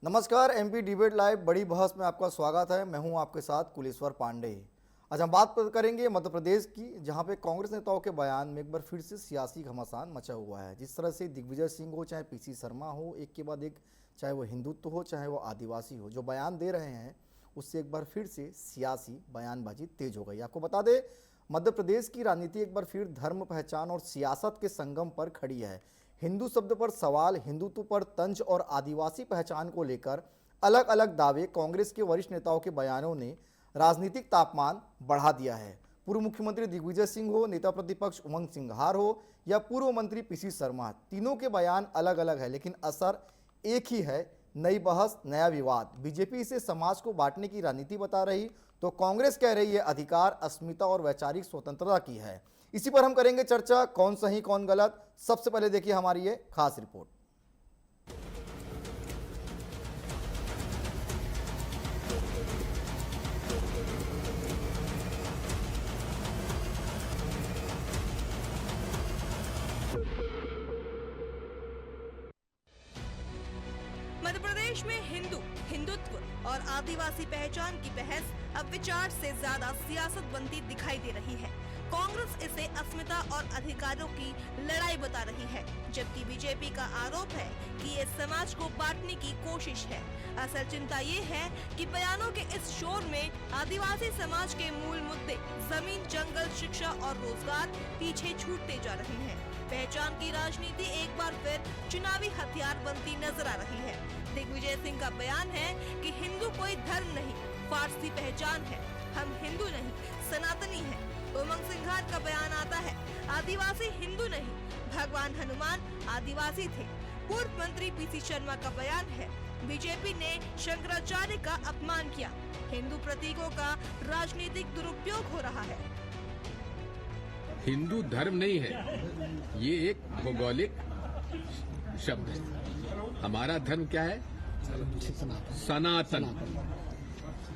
नमस्कार, MP debate live बड़ी बहस में आपका स्वागत है। मैं हूं आपके साथ कुलेश्वर पांडे। आज हम बात करेंगे मध्य प्रदेश की, जहां पे कांग्रेस नेताओं के बयान में एक बार फिर से सियासी घमासान मचा हुआ है। जिस तरह से दिग्विजय सिंह हो, चाहे पीसी शर्मा हो, एक के बाद एक, चाहे वो हिंदुत्व हो चाहे वो आदिवासी हो, जो बयान दे रहे हैं उससे एक बार फिर से सियासी बयानबाजी तेज हो गई। आपको बता दें, मध्य प्रदेश की राजनीति एक बार फिर धर्म, पहचान और सियासत के संगम पर खड़ी है। हिंदू शब्द पर सवाल, हिंदुत्व पर तंज और आदिवासी पहचान को लेकर अलग अलग दावे कांग्रेस के वरिष्ठ नेताओं के बयानों ने राजनीतिक तापमान बढ़ा दिया है। पूर्व मुख्यमंत्री दिग्विजय सिंह हो, नेता प्रतिपक्ष उमंग सिंघार हो या पूर्व मंत्री पीसी शर्मा, तीनों के बयान अलग अलग है, लेकिन असर एक ही है, नई बहस, नया विवाद। बीजेपी इसे समाज को बांटने की राजनीति बता रही तो कांग्रेस कह रही है अधिकार, अस्मिता और वैचारिक स्वतंत्रता की है। इसी पर हम करेंगे चर्चा, कौन सही कौन गलत। सबसे पहले देखिए हमारी ये खास रिपोर्ट। मध्य प्रदेश में हिंदुत्व और आदिवासी पहचान की बहस अब विचार से ज्यादा सियासत बनती दिखाई दे रही है। कांग्रेस इसे अस्मिता और अधिकारों की लड़ाई बता रही है, जबकि बीजेपी का आरोप है कि ये समाज को बांटने की कोशिश है। असल चिंता ये है कि बयानों के इस शोर में आदिवासी समाज के मूल मुद्दे जमीन, जंगल, शिक्षा और रोजगार पीछे छूटते जा रहे हैं। पहचान की राजनीति एक बार फिर चुनावी हथियार बनती नजर आ रही है। दिग्विजय सिंह का बयान है कि हिंदू कोई धर्म नहीं, फारसी पहचान है, हम हिंदू नहीं सनातनी हैं। उमंग सिंघार का बयान आता है, आदिवासी हिंदू नहीं, भगवान हनुमान आदिवासी थे। पूर्व मंत्री पीसी शर्मा का बयान है, बीजेपी ने शंकराचार्य का अपमान किया, हिंदू प्रतीकों का राजनीतिक दुरुपयोग हो रहा है। हिंदू धर्म नहीं है, ये एक भौगोलिक शब्द है। हमारा धर्म क्या है? सनातन।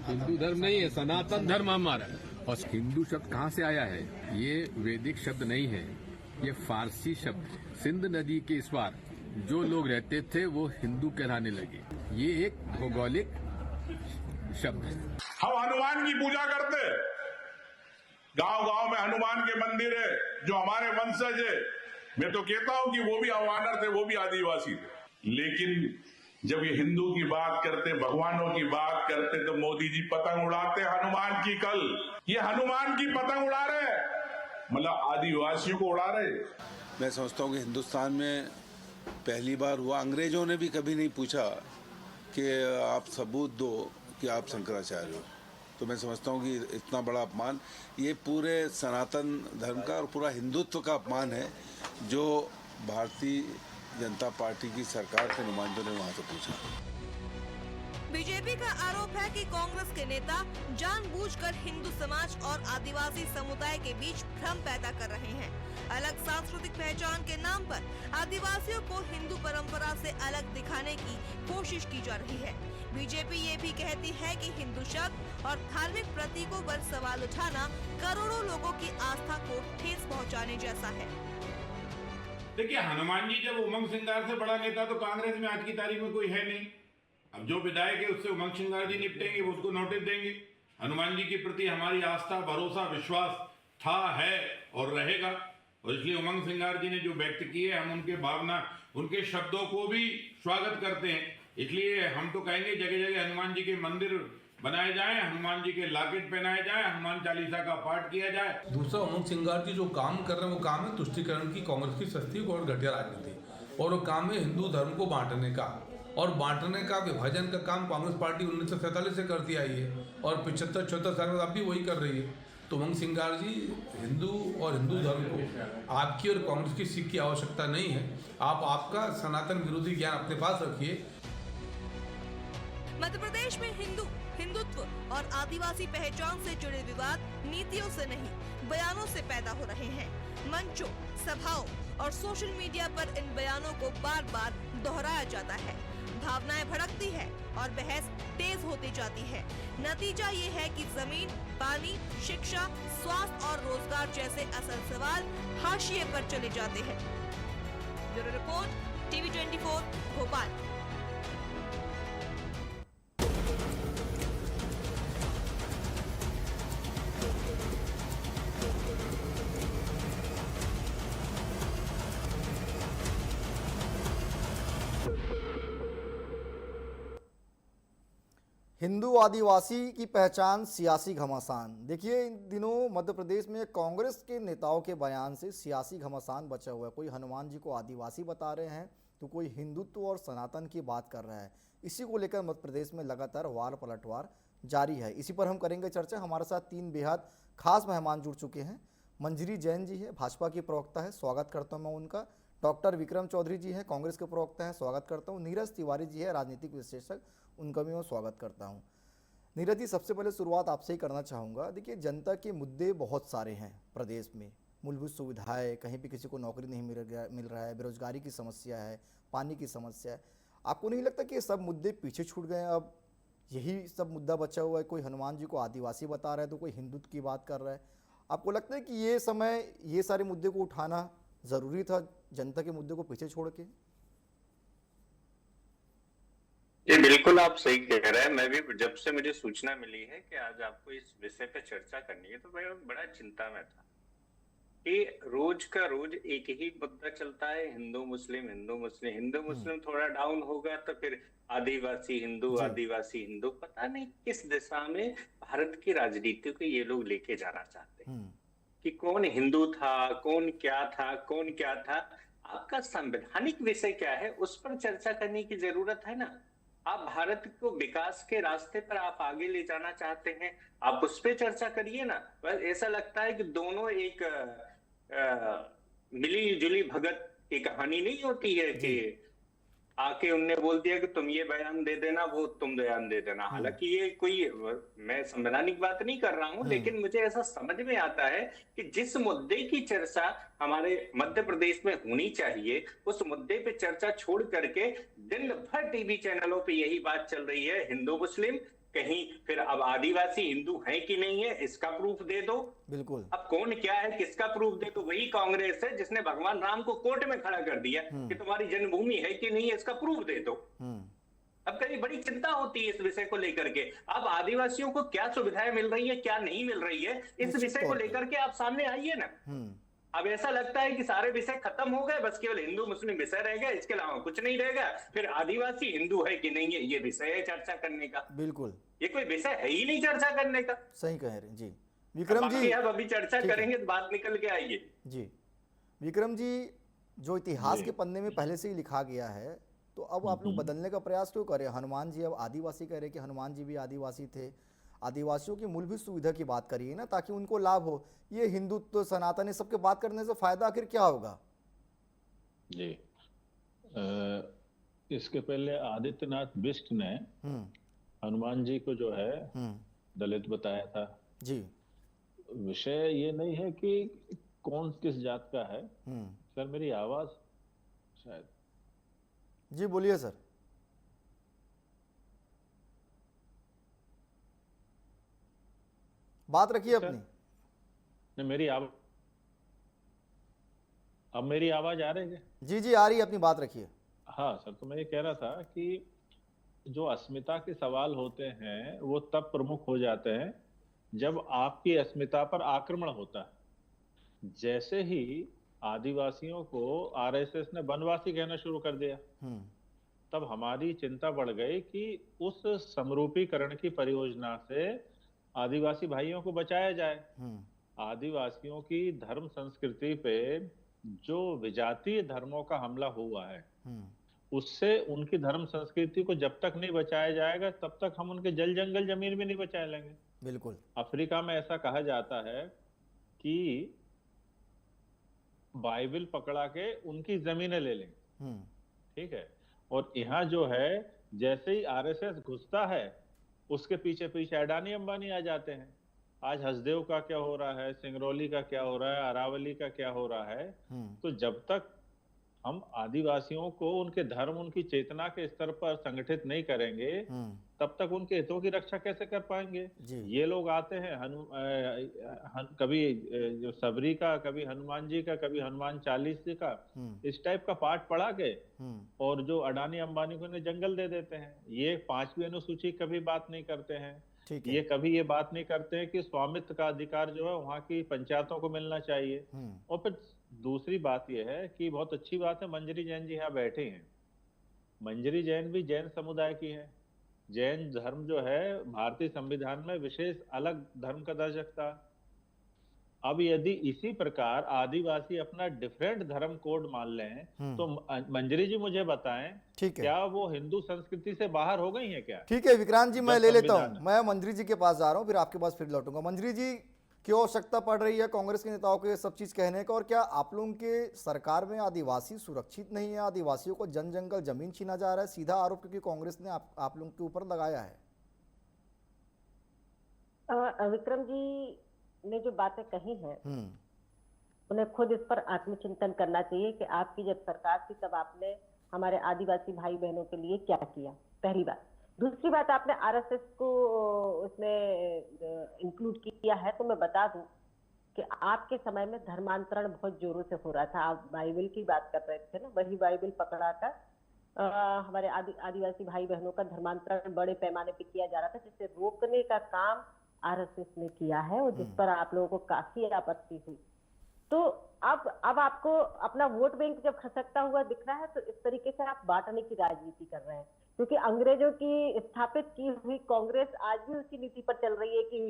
हिंदू धर्म नहीं है, सनातन धर्म हमारा। और हिंदू शब्द कहाँ से आया है? ये वैदिक शब्द नहीं है, ये फारसी शब्द है। सिंध नदी के इस पार जो लोग रहते थे वो हिंदू कहलाने लगे। ये एक भौगोलिक शब्द है। हम हनुमान की पूजा करते, गांव गांव में हनुमान के मंदिर है जो हमारे वंशज है। मैं तो कहता हूं कि वो भी अवानर थे, वो भी आदिवासी थे। लेकिन जब ये हिंदू की बात करते, भगवानों की बात करते, तो मोदी जी पतंग उड़ाते हनुमान की। कल ये हनुमान की पतंग उड़ा रहे, मतलब आदिवासियों को उड़ा रहे। मैं समझता हूँ कि हिंदुस्तान में पहली बार हुआ, अंग्रेजों ने भी कभी नहीं पूछा कि आप सबूत दो कि आप शंकराचार्य हो। तो मैं समझता हूँ कि इतना बड़ा अपमान ये पूरे सनातन धर्म का और पूरा हिंदुत्व का अपमान है, जो भारतीय जनता पार्टी की सरकार के नुमाइंदों ने वहाँ से पूछा। बीजेपी का आरोप है कि कांग्रेस के नेता जानबूझकर हिंदू समाज और आदिवासी समुदाय के बीच भ्रम पैदा कर रहे हैं। अलग सांस्कृतिक पहचान के नाम पर आदिवासियों को हिंदू परंपरा से अलग दिखाने की कोशिश की जा रही है। बीजेपी ये भी कहती है कि हिंदू शब्द और धार्मिक प्रतीकों पर सवाल उठाना करोड़ों लोगों की आस्था को ठेस पहुंचाने जैसा है। देखिए, हनुमान जी जब उमंग सिंघार से बड़ा नेता तो कांग्रेस में आज की तारीख में कोई है नहीं। अब जो विधायक है उससे उमंग सिंघार जी निपटेंगे, वो उसको नोटिस देंगे। हनुमान जी के प्रति हमारी आस्था, भरोसा, विश्वास था, है और रहेगा। और इसलिए उमंग सिंघार जी ने जो व्यक्त किए, हम उनके भावना, उनके शब्दों को भी स्वागत करते हैं। इसलिए हम तो कहेंगे जगह जगह हनुमान जी के मंदिर बनाए जाएं, हनुमान जी के लॉकेट पहनाए जाएं, हनुमान चालीसा का पाठ किया जाए। दूसरा, उमंग सिंघार जी जो काम कर रहे हैं वो काम है तुष्टीकरण की, कांग्रेस की सस्ती और घटिया राजनीति, और वो काम है हिंदू धर्म को बांटने का, और बांटने का, विभाजन का काम कांग्रेस पार्टी 1947 से करती आई है और 75-76 साल में अब भी वही कर रही है। तो उमंग सिंघार जी, हिंदू और हिंदू धर्म को आपकी और कांग्रेस की सीख की आवश्यकता नहीं है। आप आपका सनातन विरोधी ज्ञान अपने पास रखिए। मध्य प्रदेश में हिंदुत्व और आदिवासी पहचान से जुड़े विवाद नीतियों से नहीं, बयानों से पैदा हो रहे हैं। मंचों, सभाओं और सोशल मीडिया पर इन बयानों को बार बार दोहराया जाता है। भावनाएं भड़कती है और बहस तेज होती जाती है। नतीजा ये है कि जमीन, पानी, शिक्षा, स्वास्थ्य और रोजगार जैसे असल सवाल हाशिए पर चले जाते हैं। Bureau report, TV 24, Bhopal. हिंदू आदिवासी की पहचान सियासी घमासान। देखिए, इन दिनों मध्य प्रदेश में कांग्रेस के नेताओं के बयान से सियासी घमासान बचा हुआ है। कोई हनुमान जी को आदिवासी बता रहे हैं तो कोई हिंदुत्व और सनातन की बात कर रहा है। इसी को लेकर मध्य प्रदेश में लगातार वार पलटवार जारी है। इसी पर हम करेंगे चर्चा। हमारे साथ तीन बेहद खास मेहमान जुड़ चुके हैं। मंजरी जैन जी है, भाजपा की प्रवक्ता है, स्वागत करता हूँ मैं उनका। डॉक्टर विक्रम चौधरी जी हैं, कांग्रेस के प्रवक्ता हैं, स्वागत करता हूँ। नीरज तिवारी जी है, राजनीतिक विश्लेषक, उनका भी मैं स्वागत करता हूँ। नीरज जी, सबसे पहले शुरुआत आपसे ही करना चाहूँगा। देखिए, जनता के मुद्दे बहुत सारे हैं प्रदेश में। मूलभूत सुविधाएं, कहीं भी किसी को नौकरी नहीं मिल रहा है, बेरोजगारी की समस्या है, पानी की समस्या है। आपको नहीं लगता कि ये सब मुद्दे पीछे छूट गए हैं? अब यही सब मुद्दा बचा हुआ है। कोई हनुमान जी को आदिवासी बता रहा है तो कोई हिंदुत्व की बात कर रहा है। आपको लगता है कि ये समय ये सारे मुद्दे को उठाना ज़रूरी था, जनता के मुद्दे को पीछे छोड़ के? ये बिल्कुल आप सही कह रहे हैं। मैं भी जब से मुझे सूचना मिली है कि आज आपको इस विषय पे चर्चा करनी है, तो मैं बड़ा चिंता में था कि रोज का रोज एक ही मुद्दा चलता है, हिंदू मुस्लिम हिंदू मुस्लिम हिंदू मुस्लिम। थोड़ा डाउन होगा तो फिर आदिवासी हिंदू। पता नहीं किस दिशा में भारत की राजनीति को ये लोग लेके जाना चाहते हैं कि कौन हिंदू था, कौन क्या था। आपका संवैधानिक विषय क्या है, उस पर चर्चा करने की जरूरत है ना। आप भारत को विकास के रास्ते पर आप आगे ले जाना चाहते हैं, आप उस पर चर्चा करिए ना। बस ऐसा लगता है कि दोनों एक मिली जुली भगत की कहानी नहीं होती है कि आके उनने बोल दिया कि तुम ये बयान दे देना, वो तुम बयान दे देना। हालांकि ये कोई, मैं संवैधानिक बात नहीं कर रहा हूं, लेकिन मुझे ऐसा समझ में आता है कि जिस मुद्दे की चर्चा हमारे मध्य प्रदेश में होनी चाहिए, उस मुद्दे पे चर्चा छोड़ करके दिन भर टीवी चैनलों पे यही बात चल रही है, हिंदू मुस्लिम। कहीं फिर अब आदिवासी हिंदू है कि नहीं है, इसका प्रूफ दे दो। बिल्कुल। अब कौन क्या है, किसका प्रूफ दे? तो वही कांग्रेस है जिसने भगवान राम को कोर्ट में खड़ा कर दिया कि तुम्हारी जन्मभूमि है कि नहीं है, इसका प्रूफ दे दो। अब कहीं बड़ी चिंता होती है इस विषय को लेकर के। अब आदिवासियों को क्या सुविधाएं मिल रही है, क्या नहीं मिल रही है, इस विषय को लेकर के आप सामने आइए ना। अब ऐसा लगता है कि सारे विषय खत्म हो गए, बस केवल हिंदू मुस्लिम विषय रह गया, इसके अलावा कुछ नहीं रहेगा। फिर आदिवासी हिंदू है कि नहीं है, ये विषय है चर्चा करने का। बिल्कुल, ये कोई विषय है ही नहीं चर्चा करने का। सही कह रहे हैं जी। विक्रम जी, अब अभी चर्चा करेंगे तो बात निकल के आइए जी। विक्रम जी, जो इतिहास के पन्ने में पहले से ही लिखा गया है, तो अब आप लोग बदलने का प्रयास क्यों करें? हनुमान जी अब आदिवासी कह रहे कि हनुमान जी भी आदिवासी थे। आदिवासियों की मूलभूत सुविधा की बात करिए ना, ताकि उनको लाभ हो। ये हिंदुत्व सनातन इस सब के बात करने से फायदा आखिर क्या होगा? जी, इसके पहले आदित्यनाथ बिष्ट ने हनुमान जी को जो है दलित बताया था जी। विषय ये नहीं है कि कौन किस जात का है। सर, मेरी आवाज शायद। जी बोलिए सर। बात रखिए अपनी। नहीं, मेरी आवाज, अब मेरी आवाज आ रही है? जी जी आ रही है, अपनी बात रखिए। हाँ सर, तो मैं ये कह रहा था कि जो अस्मिता के सवाल होते हैं वो तब प्रमुख हो जाते हैं जब आपकी अस्मिता पर आक्रमण होता है। जैसे ही आदिवासियों को आरएसएस ने वनवासी कहना शुरू कर दिया, तब हमारी चिंता बढ़ गई कि उस समरूपीकरण की परियोजना से आदिवासी भाइयों को बचाया जाए। आदिवासियों की धर्म संस्कृति पे जो विजातीय धर्मों का हमला हुआ है, उससे उनकी धर्म संस्कृति को जब तक नहीं बचाया जाएगा, तब तक हम उनके जल जंगल जमीन भी नहीं बचा लेंगे। बिल्कुल। अफ्रीका में ऐसा कहा जाता है कि बाइबल पकड़ा के उनकी जमीनें ले लेंगे। ठीक है। और यहाँ जो है, जैसे ही आरएसएस घुसता है, उसके पीछे पीछे अडानी अंबानी आ जाते हैं। आज हसदेव का क्या हो रहा है, सिंगरौली का क्या हो रहा है, अरावली का क्या हो रहा है। तो जब तक हम आदिवासियों को उनके धर्म, उनकी चेतना के स्तर पर संगठित नहीं करेंगे, तब तक उनके हितों की रक्षा कैसे कर पाएंगे? ये लोग आते हैं कभी जो सबरी का, कभी हनुमान जी का, कभी हनुमान 40 का, इस टाइप का पाठ पढ़ा के और जो अडानी अंबानी को इन्हें जंगल दे देते हैं। ये 5वीं अनुसूची कभी बात नहीं करते हैं। ये कभी ये बात नहीं करते हैं कि स्वामित्व का अधिकार जो है वहां की पंचायतों को मिलना चाहिए। और फिर दूसरी बात यह है कि बहुत अच्छी बात है, मंजरी जैन जी यहाँ बैठे हैं। मंजरी जैन भी जैन समुदाय की है, जैन धर्म जो है भारतीय संविधान में विशेष अलग धर्म का दर्जा था। अब यदि इसी प्रकार आदिवासी अपना डिफरेंट धर्म कोड मान लें तो मंजरी जी मुझे बताएं, ठीक है, क्या वो हिंदू संस्कृति से बाहर हो गई हैं क्या? ठीक है विक्रांत जी, मैं जब ले लेता संविधान हूं, मैं मंजरी जी के पास जा रहा हूं, फिर आपके पास फिर लौटूंगा। मंजरी जी, क्यों आवश्यकता पड़ रही है कांग्रेस के नेताओं को ये सब चीज कहने का, और क्या आप लोगों के सरकार में आदिवासी सुरक्षित नहीं है? आदिवासियों को जन जंगल जमीन छीना जा रहा है, सीधा आरोप क्योंकि कांग्रेस ने आप लोगों के ऊपर लगाया है। विक्रम जी ने जो बातें कही हैं उन्हें खुद इस पर आत्मचिंतन करना चाहिए कि आपकी जब सरकार थी तब आपने हमारे आदिवासी भाई बहनों के लिए क्या किया, पहली बात। दूसरी बात, आपने आरएसएस को उसमें इंक्लूड किया है, तो मैं बता दूं कि आपके समय में धर्मांतरण बहुत जोरों से हो रहा था। आप बाइबल की बात कर रहे थे ना, वही बाइबल पकड़ा कर हमारे आदिवासी भाई बहनों का धर्मांतरण बड़े पैमाने पे किया जा रहा था, जिसे रोकने का काम आरएसएस ने किया है और जिस पर आप लोगों को काफी आपत्ति हुई। तो अब आपको अपना वोट बैंक जब खसकता हुआ दिख रहा है तो इस तरीके से आप बांटने की राजनीति कर रहे हैं, क्योंकि अंग्रेजों की स्थापित की हुई कांग्रेस आज भी उसी नीति पर चल रही है कि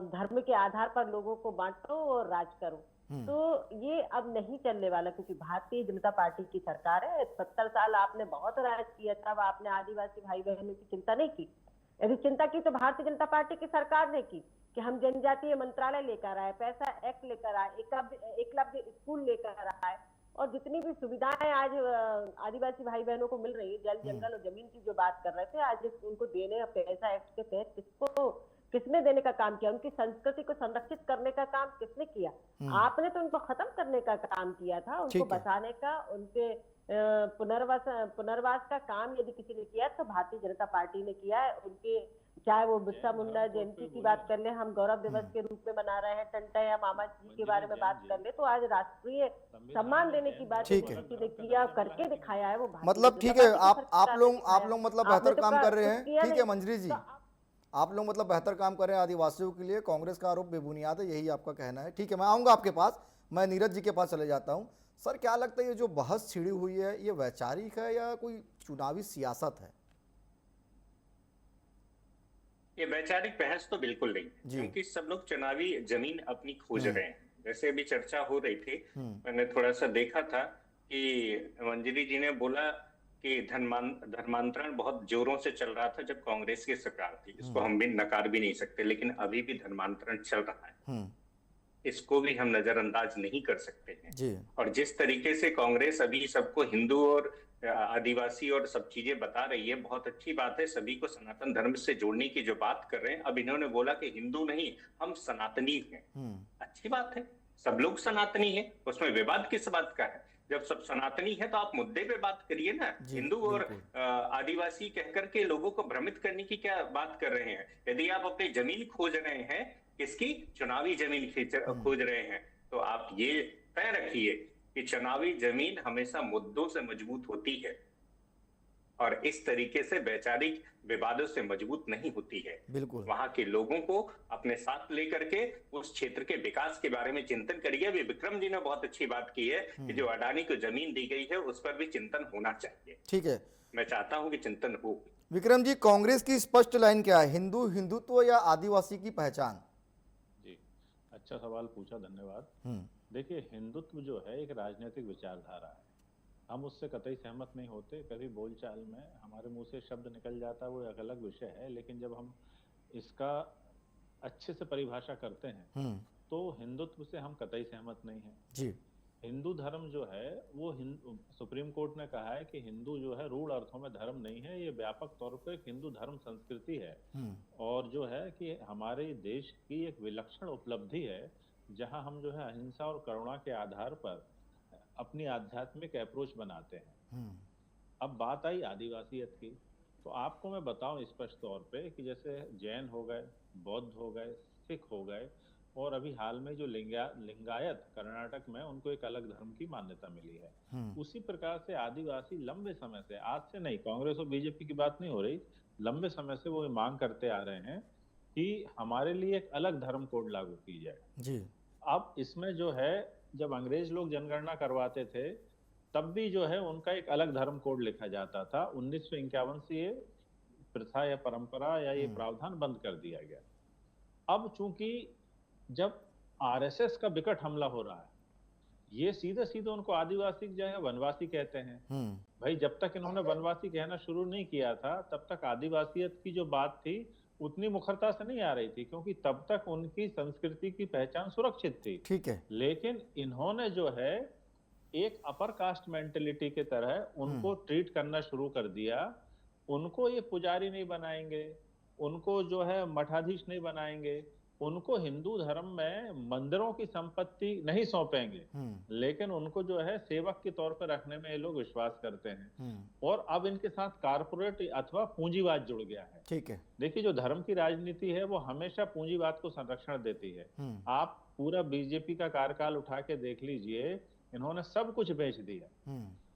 धर्म के आधार पर लोगों को बांटो और राज करो। तो ये अब नहीं चलने वाला, क्योंकि भारतीय जनता पार्टी की सरकार है। 70 साल आपने बहुत राज किया, तब आपने आदिवासी भाई बहनों की चिंता नहीं की। यदि चिंता की तो भारतीय जनता पार्टी की सरकार ने की कि हम जनजातीय मंत्रालय लेकर आए, पैसा एक्ट लेकर आए, एकलव्य स्कूल लेकर आए, और जितनी भी सुविधाएं आज आदिवासी भाई बहनों को मिल रही है, जल जंगल और जमीन की जो बात कर रहे थे, आज उनको देने पैसा एक्ट के तहत किसने देने का काम किया? उनकी संस्कृति को संरक्षित करने का काम किसने किया? आपने तो उनको खत्म करने का काम किया था, उनको बचाने का, उनके पुनर्वास का काम यदि किसी ने किया तो भारतीय जनता पार्टी ने किया है। उनके, चाहे वो बिरसा मुंडा जयंती की बात कर ले, हम गौरव दिवस के रूप में मना रहे हैं, टंटा या मामा जी के बारे में बात कर ले, तो आज राष्ट्रीय सम्मान देने की बात किसी ने किया, करके दिखाया है, वो मतलब ठीक है, आप लोग मतलब बेहतर काम कर रहे हैं। ठीक है मंजरी जी, आप लोग मतलब बेहतर काम कर रहे हैं आदिवासियों के लिए, कांग्रेस का आरोप बेबुनियाद है, यही आपका कहना है। ठीक है, मैं आऊंगा आपके पास, मैं नीरज जी के पास चले जाता हूं। सर, क्या लगता है ये जो बहस छिड़ी हुई है, ये वैचारिक है या कोई चुनावी सियासत है? ये वैचारिक बहस तो बिल्कुल नहीं, क्योंकि सब लोग चुनावी जमीन अपनी खोज रहे हैं। जैसे अभी चर्चा हो रही थी, मैंने थोड़ा सा देखा था कि मंजरी जी ने बोला कि धर्मांतरण बहुत जोरों से चल रहा था जब कांग्रेस की सरकार थी। इसको हम भी नकार भी नहीं सकते, लेकिन अभी भी धर्मांतरण चल रहा है, इसको भी हम नजरअंदाज नहीं कर सकते हैं। और जिस तरीके से कांग्रेस अभी सबको हिंदू और आदिवासी और सब चीजें बता रही है, बहुत अच्छी बात है। सभी को सनातन धर्म से जोड़ने की जो बात कर रहे हैं, अब इन्होंने बोला कि हिंदू नहीं, हम सनातनी हैं। अच्छी बात है, सब लोग सनातनी है, उसमें विवाद किस बात का है? जब सब सनातनी है तो आप मुद्दे पे बात करिए ना। हिंदू और आदिवासी कहकर के लोगों को भ्रमित करने की क्या बात कर रहे हैं? यदि आप अपनी जमीन खोज रहे हैं, किसकी? चुनावी जमीन खोज रहे हैं, तो आप ये तय रखिए कि चुनावी जमीन हमेशा मुद्दों से मजबूत होती है और इस तरीके से वैचारिक विवादों से मजबूत नहीं होती है। बिल्कुल, वहां के लोगों को अपने साथ लेकर के उस क्षेत्र के विकास के बारे में चिंतन करिए। अभी विक्रम जी ने बहुत अच्छी बात की है कि जो अडानी को जमीन दी गई है उस पर भी चिंतन होना चाहिए। ठीक है, मैं चाहता हूं कि चिंतन हो। विक्रम जी, कांग्रेस की स्पष्ट लाइन क्या है? हिंदुत्व या आदिवासी की पहचान? जी, अच्छा सवाल पूछा, धन्यवाद। देखिए, हिंदुत्व जो है एक राजनीतिक विचारधारा है, हम उससे कतई सहमत नहीं होते। कभी बोलचाल में हमारे मुंह से शब्द निकल जाता है, वो एक अलग विषय है, लेकिन जब हम इसका अच्छे से परिभाषा करते हैं तो हिंदुत्व से हम कतई सहमत नहीं हैं जी। हिंदू धर्म जो है वो सुप्रीम कोर्ट ने कहा है कि हिंदू जो है रूढ़ अर्थों में धर्म नहीं है, ये व्यापक तौर पर एक हिंदू धर्म संस्कृति है। और जो है कि हमारे देश की एक विलक्षण उपलब्धि है जहां हम जो है अहिंसा और करुणा के आधार पर अपनी आध्यात्मिक अप्रोच बनाते हैं। अब बात आई आदिवासियत की, तो आपको मैं बताऊं स्पष्ट तौर पे कि जैसे जैन हो गए, बौद्ध हो गए, सिख हो गए, और अभी हाल में जो लिंगायत कर्नाटक में, उनको एक अलग धर्म की मान्यता मिली है। उसी प्रकार से आदिवासी लंबे समय से, आज से नहीं, कांग्रेस और बीजेपी की बात नहीं हो रही, लंबे समय से वो मांग करते आ रहे हैं कि हमारे लिए एक अलग धर्म कोड लागू की जाए जी। अब इसमें जो है, जब अंग्रेज लोग जनगणना करवाते थे तब भी जो है उनका एक अलग धर्म कोड लिखा जाता था। 1951 से ये प्रथा या परंपरा या ये प्रावधान बंद कर दिया गया। अब चूंकि जब आरएसएस का विकट हमला हो रहा है, ये सीधे सीधे उनको आदिवासी की जगह वनवासी कहते हैं। भाई जब तक इन्होंने वनवासी कहना शुरू नहीं किया था, तब तक आदिवासियत की जो बात थी उतनी मुखरता से नहीं आ रही थी, क्योंकि तब तक उनकी संस्कृति की पहचान सुरक्षित थी। ठीक है। लेकिन इन्होंने जो है एक अपर कास्ट मेंटेलिटी के तरह उनको ट्रीट करना शुरू कर दिया। उनको ये पुजारी नहीं बनाएंगे, उनको जो है मठाधीश नहीं बनाएंगे, उनको हिंदू धर्म में मंदिरों की संपत्ति नहीं सौंपेंगे, लेकिन उनको जो है सेवक के तौर पर रखने में ये लोग विश्वास करते हैं। और अब इनके साथ कारपोरेट अथवा पूंजीवाद जुड़ गया है। ठीक है। देखिए, जो धर्म की राजनीति है वो हमेशा पूंजीवाद को संरक्षण देती है। आप पूरा बीजेपी का कार्यकाल उठा के देख लीजिए, इन्होंने सब कुछ बेच दिया,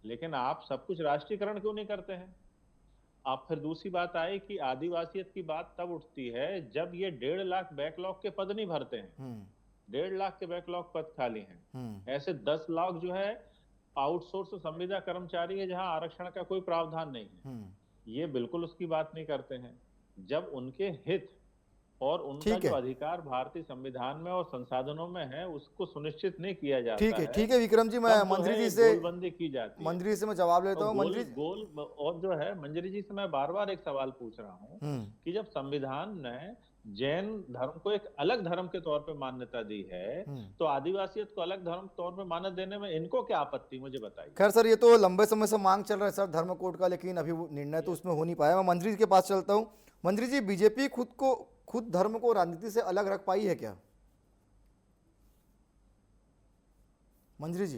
लेकिन आप सब कुछ राष्ट्रीयकरण क्यों नहीं करते हैं? अब फिर दूसरी बात आई कि आदिवासियत की बात तब उठती है जब ये 1.5 लाख बैकलॉग के पद नहीं भरते हैं। 1.5 लाख के बैकलॉग पद खाली हैं। ऐसे 10 लाख जो है आउटसोर्स संविदा कर्मचारी है जहां आरक्षण का कोई प्रावधान नहीं है। ये बिल्कुल उसकी बात नहीं करते हैं। जब उनके हित और उनका जो अधिकार भारतीय संविधान में और संसाधनों में है उसको सुनिश्चित नहीं किया जाता है। ठीक है विक्रम जी, मैं मंत्री जी से गोलबंदी की जाती है। मंत्री से मैं जवाब लेता हूँ। मंत्री और जो है मंजरी जी से मैं बार बार एक सवाल पूछ रहा हूँ कि जब संविधान ने जैन धर्म को एक अलग धर्म के तौर पे मान्यता दी है, तो आदिवासियत को अलग धर्म तौर पे मान्यता देने में इनको क्या आपत्ति, मुझे बताइए। खैर सर, ये तो लंबे समय से मांग चल रहा है सर धर्म कोड का, लेकिन अभी वो निर्णय तो उसमें हो नहीं पाया। मैं मंत्री जी के पास चलता हूँ। मंत्री जी, बीजेपी खुद धर्म को राजनीति से अलग रख पाई है क्या? मंत्री जी।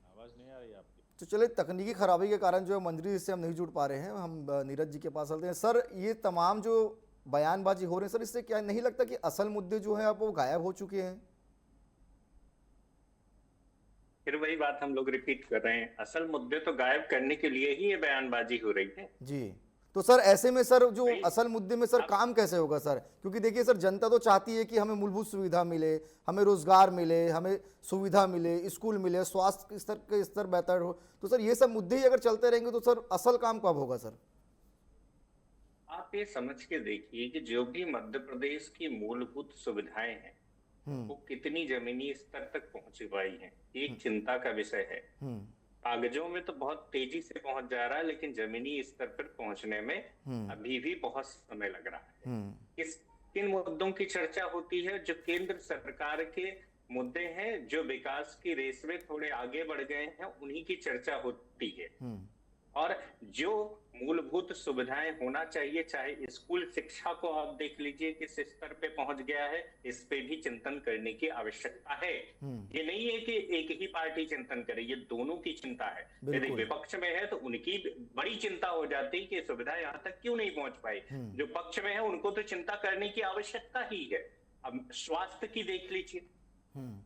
आवाज नहीं आ रही आपकी। तो चलिए, तकनीकी खराबी के कारण जो मंत्री जी से हम नहीं जुड़ पा रहे हैं, हम नीरज जी के पास चलते हैं। सर, ये तमाम जो बयानबाजी हो रही है सर, इससे क्या नहीं लगता कि असल मुद्दे जो है अब वो गायब हो चुके हैं? फिर वही बात हम लोग रिपीट कर रहे हैं, असल मुद्दे तो गायब करने के लिए ही ये बयानबाजी हो रही है जी। तो सर ऐसे में सर जो असल मुद्दे में सर काम कैसे होगा सर? क्योंकि देखिए सर, जनता तो चाहती है कि हमें मूलभूत सुविधा मिले, हमें रोजगार मिले, हमें सुविधा मिले, स्कूल मिले, स्वास्थ्य स्तर बेहतर हो। तो सर ये सब मुद्दे ही अगर चलते रहेंगे तो सर असल काम कब होगा सर? आप ये समझ के देखिए कि जो भी मध्य प्रदेश की मूलभूत सुविधाएं हैं वो कितनी जमीनी स्तर तक पहुंच पाई हैं, एक चिंता का विषय है। कागजों में तो बहुत तेजी से पहुंच जा रहा है, लेकिन जमीनी स्तर पर पहुंचने में अभी भी बहुत समय लग रहा है। किन मुद्दों की चर्चा होती है? जो केंद्र सरकार के मुद्दे हैं, जो विकास की रेस में थोड़े आगे बढ़ गए हैं, उन्हीं की चर्चा होती है। और जो मूलभूत सुविधाएं होना चाहिए, चाहे स्कूल शिक्षा को आप देख लीजिए किस स्तर पे पहुंच गया है, इस पे भी चिंतन करने की आवश्यकता है। ये नहीं है कि एक ही पार्टी चिंतन करे, ये दोनों की चिंता है। यदि विपक्ष में है तो उनकी बड़ी चिंता हो जाती है कि सुविधा यहाँ तक क्यों नहीं पहुंच पाई। जो पक्ष में है उनको तो चिंता करने की आवश्यकता ही है। अब स्वास्थ्य की देख लीजिए,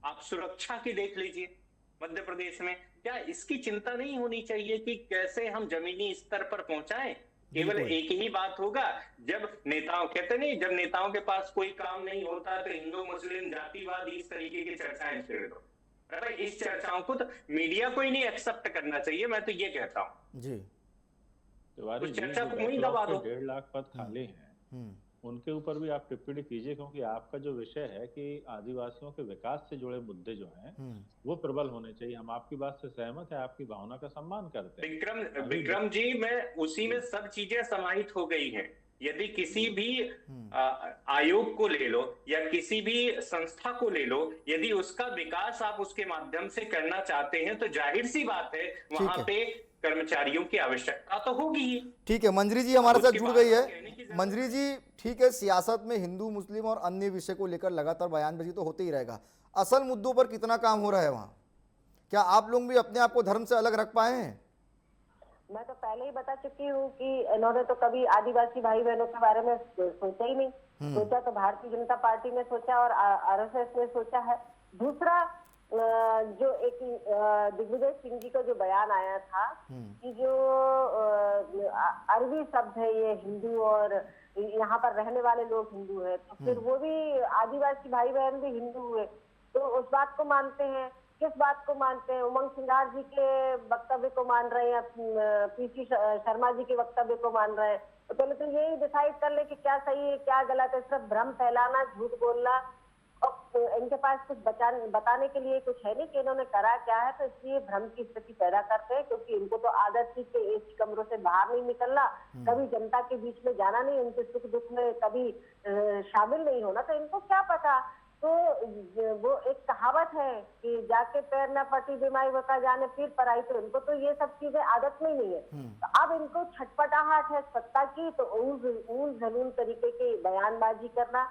आप सुरक्षा की देख लीजिए, मध्य प्रदेश में क्या इसकी चिंता नहीं होनी चाहिए कि कैसे हम जमीनी स्तर पर पहुंचाएं? केवल एक ही बात होगा, जब नेताओं कहते नहीं, जब नेताओं के पास कोई काम नहीं होता तो हिंदू मुस्लिम जातिवाद इस तरीके की चर्चाएं छेड़ दो। अरे इस चर्चाओं को तो मीडिया को ही नहीं एक्सेप्ट करना चाहिए, मैं तो ये कहता हूँ जी। उस चर्चा को वहीं दबा दो। 1.5 लाख पद खाली हैं, उनके ऊपर भी आप टिप्पणी कीजिए, क्योंकि आपका जो विषय है कि आदिवासियों के विकास से जुड़े मुद्दे जो हैं वो प्रबल होने चाहिए। हम आपकी बात से सहमत है, आपकी भावना का सम्मान करते हैं। विक्रम जी, मैं उसी में सब चीजें समाहित हो गई हैं। यदि किसी भी आयोग को ले लो या किसी भी संस्था को ले लो, यदि उसका विकास आप उसके माध्यम से करना चाहते हैं तो जाहिर सी बात है वहां पे कर्मचारियों की आवश्यकता तो होगी ही। ठीक है, मंत्री जी हमारे साथ जुड़ गई है। मंत्री जी, ठीक है, सियासत में हिंदू मुस्लिम और अन्य विषय को लेकर लगातार बयानबाजी तो होते ही रहेगा। असल मुद्दों पर कितना काम हो रहा है वहाँ? क्या आप लोग भी अपने आप को धर्म से अलग रख पाए हैं? मैं तो पहले ही बता चुकी हूँ कि इन्होंने तो कभी आदिवासी भाई बहनों के बारे में सोचा ही नहीं। सोचा तो भारतीय जनता पार्टी ने सोचा और आरएसएस ने सोचा है। दूसरा, जो एक दिग्विजय सिंह जी का जो बयान आया था कि जो अरबी शब्द है ये हिंदू और यहाँ पर रहने वाले लोग हिंदू है, तो फिर वो भी आदिवासी भाई बहन भी हिंदू हुए, तो उस बात को मानते हैं। किस बात को मानते हैं? उमंग सिंगार जी के वक्तव्य को मान रहे हैं, पीसी शर्मा जी के वक्तव्य को मान रहे हैं? तो पहले तो यही डिसाइड कर ले कि क्या सही है क्या गलत है। सिर्फ भ्रम फैलाना, झूठ बोलना, और इनके पास कुछ बताने के लिए कुछ है नहीं कि इन्होंने करा क्या है, तो इसलिए भ्रम की स्थिति पैदा करते हैं, क्योंकि इनको तो आदत थी कि एक कमरों से बाहर नहीं निकलना, कभी जनता के बीच में जाना नहीं, उनके सुख दुख में कभी शामिल नहीं होना, तो इनको क्या पता। तो वो एक कहावत है कि जाके पैर न फटी बीमारी बता जाने फिर पराई, तो इनको तो ये सब चीजें आदत में ही नहीं है। तो अब इनको छटपटाहट है सत्ता की, तो ऊल जलूल तरीके की बयानबाजी करना,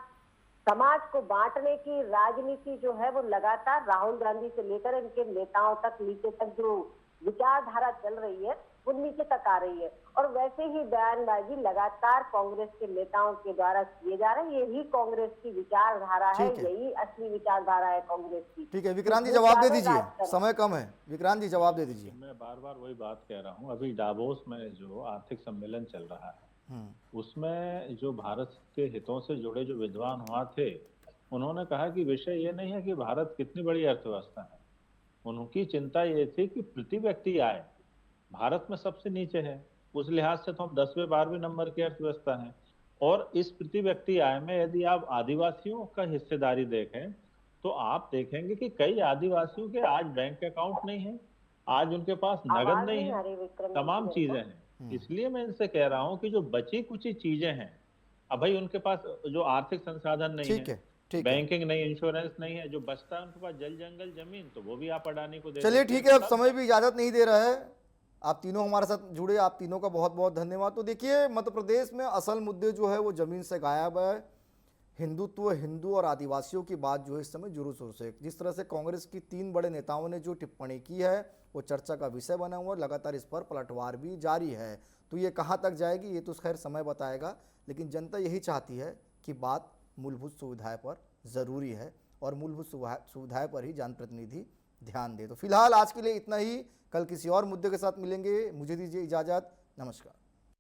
समाज को बांटने की राजनीति जो है वो लगातार राहुल गांधी से लेकर इनके नेताओं तक, नीचे तक जो विचारधारा चल रही है वो नीचे तक आ रही है। और वैसे ही बयानबाजी लगातार कांग्रेस के नेताओं के द्वारा किए जा रहे हैं। यही कांग्रेस की विचारधारा है, यही असली विचारधारा है कांग्रेस की। ठीक है विक्रांत जी, जवाब दे दीजिए, समय कम है। विक्रांत जी जवाब दे दीजिए। मैं बार बार वही बात कह रहा हूँ, अभी डावोस में जो आर्थिक सम्मेलन चल रहा है उसमें जो भारत के हितों से जुड़े जो विद्वान हुआ थे, उन्होंने कहा कि विषय ये नहीं है कि भारत कितनी बड़ी अर्थव्यवस्था है, उनकी चिंता ये थी कि प्रति व्यक्ति आय भारत में सबसे नीचे है, उस लिहाज से तो हम 10वें 12वें नंबर की अर्थव्यवस्था है। और इस प्रति व्यक्ति आय में यदि आप आदिवासियों का हिस्सेदारी देखें तो आप देखेंगे कि कई आदिवासियों के आज बैंक अकाउंट नहीं है, आज उनके पास नगद नहीं है, तमाम चीजें हैं। इसलिए मैं इनसे कह रहा हूं कि जो बची कुची चीजें हैं, अब भाई उनके पास जो आर्थिक संसाधन नहीं है, बैंकिंग नहीं, इंश्योरेंस नहीं है, जो बचता है उनके पास जल जंगल जमीन, तो वो भी आप अडानी को दे। चलिए ठीक है, अब समय भी इजाजत नहीं दे रहा है। आप तीनों हमारे साथ जुड़े, आप तीनों का बहुत बहुत धन्यवाद। तो देखिए मध्य प्रदेश में असल मुद्दे जो है वो जमीन से गायब है। हिंदुत्व, हिंदू और आदिवासियों की बात जो है इस समय जोरों शोर से, जिस तरह से कांग्रेस की 3 बड़े नेताओं ने जो टिप्पणी की है वो चर्चा का विषय बना हुआ, लगातार इस पर पलटवार भी जारी है। तो ये कहाँ तक जाएगी ये तो खैर समय बताएगा, लेकिन जनता यही चाहती है कि बात मूलभूत सुविधाएं पर ज़रूरी है और मूलभूत सुविधाएं पर ही जनप्रतिनिधि ध्यान दे। तो फिलहाल आज के लिए इतना ही, कल किसी और मुद्दे के साथ मिलेंगे। मुझे दीजिए इजाज़त, नमस्कार।